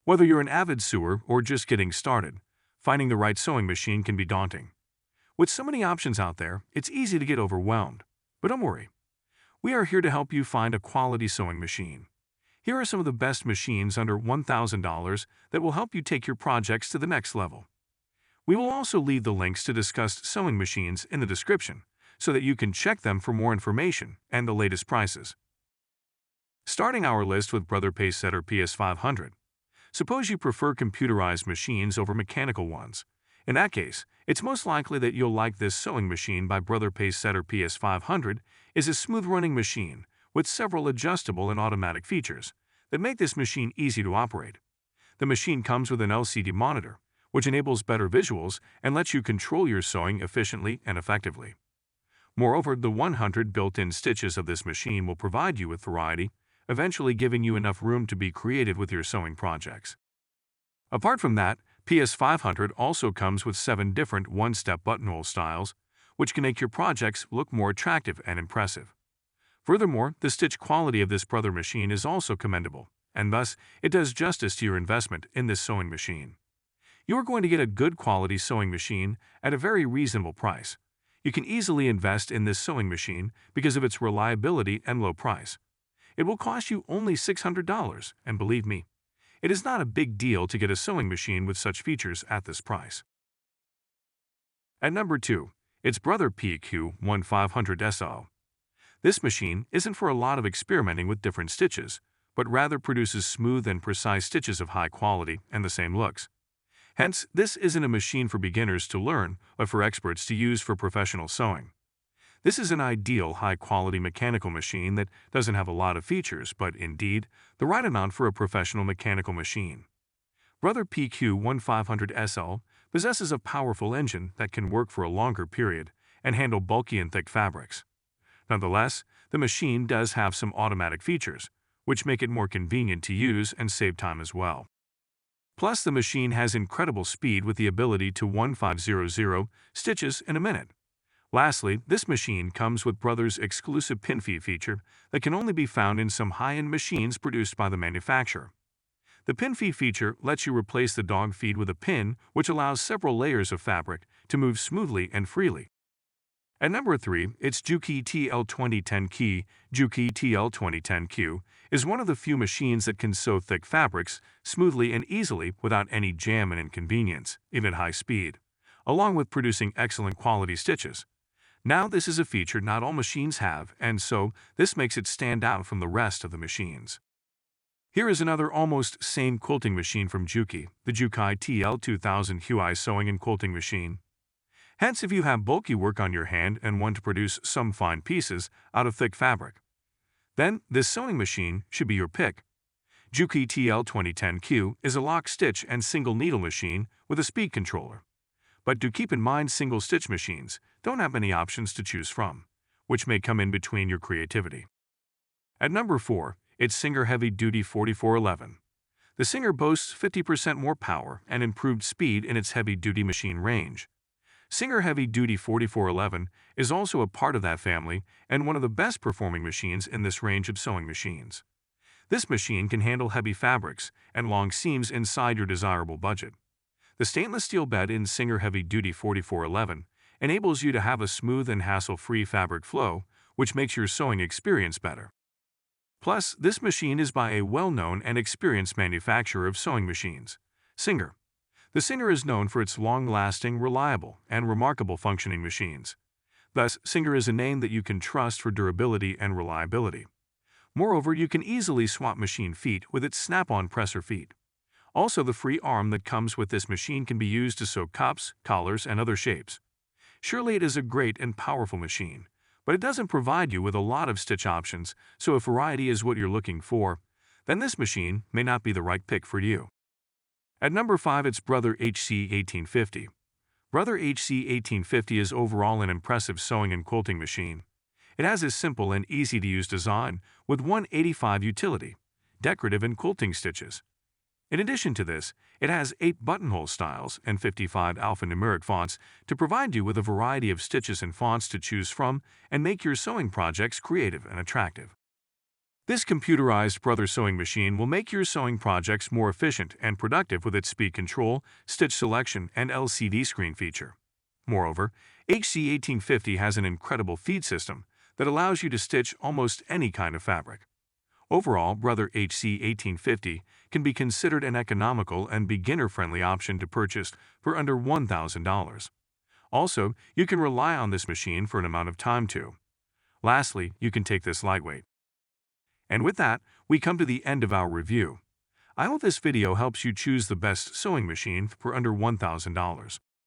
Whether you're an avid sewer or just getting started, finding the right sewing machine can be daunting. With so many options out there, it's easy to get overwhelmed. But don't worry, we are here to help you find a quality sewing machine. Here are some of the best machines under $1,000 that will help you take your projects to the next level. We will also leave the links to discussed sewing machines in the description so that you can check them for more information and the latest prices. Starting our list with Brother Pacesetter PS500. Suppose you prefer computerized machines over mechanical ones. In that case, it's most likely that you'll like this sewing machine by Brother Pacesetter PS500 is a smooth-running machine with several adjustable and automatic features that make this machine easy to operate. The machine comes with an LCD monitor, which enables better visuals and lets you control your sewing efficiently and effectively. Moreover, the 100 built-in stitches of this machine will provide you with variety, eventually giving you enough room to be creative with your sewing projects. Apart from that, PS500 also comes with 7 different one-step buttonhole styles, which can make your projects look more attractive and impressive. Furthermore, the stitch quality of this brother machine is also commendable, and thus it does justice to your investment in this sewing machine. You are going to get a good quality sewing machine at a very reasonable price. You can easily invest in this sewing machine because of its reliability and low price. It will cost you only $600, and believe me, it is not a big deal to get a sewing machine with such features at this price. At number 2, it's Brother PQ1500SL. This machine isn't for a lot of experimenting with different stitches, but rather produces smooth and precise stitches of high quality and the same looks. Hence, this isn't a machine for beginners to learn, but for experts to use for professional sewing. This is an ideal high-quality mechanical machine that doesn't have a lot of features, but indeed, the right amount for a professional mechanical machine. Brother PQ1500SL possesses a powerful engine that can work for a longer period and handle bulky and thick fabrics. Nonetheless, the machine does have some automatic features, which make it more convenient to use and save time as well. Plus, the machine has incredible speed with the ability to 1500 stitches in a minute. Lastly, this machine comes with Brother's exclusive pin feed feature that can only be found in some high-end machines produced by the manufacturer. The pin feed feature lets you replace the dog feed with a pin, which allows several layers of fabric to move smoothly and freely. At number 3, it's Juki TL2010Q. Juki TL2010Q is one of the few machines that can sew thick fabrics smoothly and easily without any jam and inconvenience, even at high speed, along with producing excellent quality stitches. Now, this is a feature not all machines have, and so this makes it stand out from the rest of the machines. Here is another almost same quilting machine from Juki, the Juki TL2000QI sewing and quilting machine. Hence, if you have bulky work on your hand and want to produce some fine pieces out of thick fabric, then this sewing machine should be your pick. Juki TL2010Q is a lock stitch and single needle machine with a speed controller. But do keep in mind single stitch machines don't have many options to choose from, which may come in between your creativity. At number 4, it's Singer Heavy Duty 4411. The Singer boasts 50% more power and improved speed in its heavy-duty machine range. Singer Heavy Duty 4411 is also a part of that family and one of the best performing machines in this range of sewing machines. This machine can handle heavy fabrics and long seams inside your desirable budget. The stainless steel bed in Singer Heavy Duty 4411 enables you to have a smooth and hassle-free fabric flow, which makes your sewing experience better. Plus, this machine is by a well-known and experienced manufacturer of sewing machines, Singer. The Singer is known for its long-lasting, reliable, and remarkable functioning machines. Thus, Singer is a name that you can trust for durability and reliability. Moreover, you can easily swap machine feet with its snap-on presser feet. Also, the free arm that comes with this machine can be used to sew cups, collars, and other shapes. Surely it is a great and powerful machine, but it doesn't provide you with a lot of stitch options, so if variety is what you're looking for, then this machine may not be the right pick for you. At number 5, it's Brother HC1850. Brother HC1850 is overall an impressive sewing and quilting machine. It has a simple and easy-to-use design with 185 utility, decorative and quilting stitches. In addition to this, it has 8 buttonhole styles and 55 alphanumeric fonts to provide you with a variety of stitches and fonts to choose from and make your sewing projects creative and attractive. This computerized Brother sewing machine will make your sewing projects more efficient and productive with its speed control, stitch selection, and LCD screen feature. Moreover, HC1850 has an incredible feed system that allows you to stitch almost any kind of fabric. Overall, Brother HC1850 can be considered an economical and beginner-friendly option to purchase for under $1,000. Also, you can rely on this machine for an amount of time too. Lastly, you can take this lightweight. And with that, we come to the end of our review. I hope this video helps you choose the best sewing machine for under $1,000.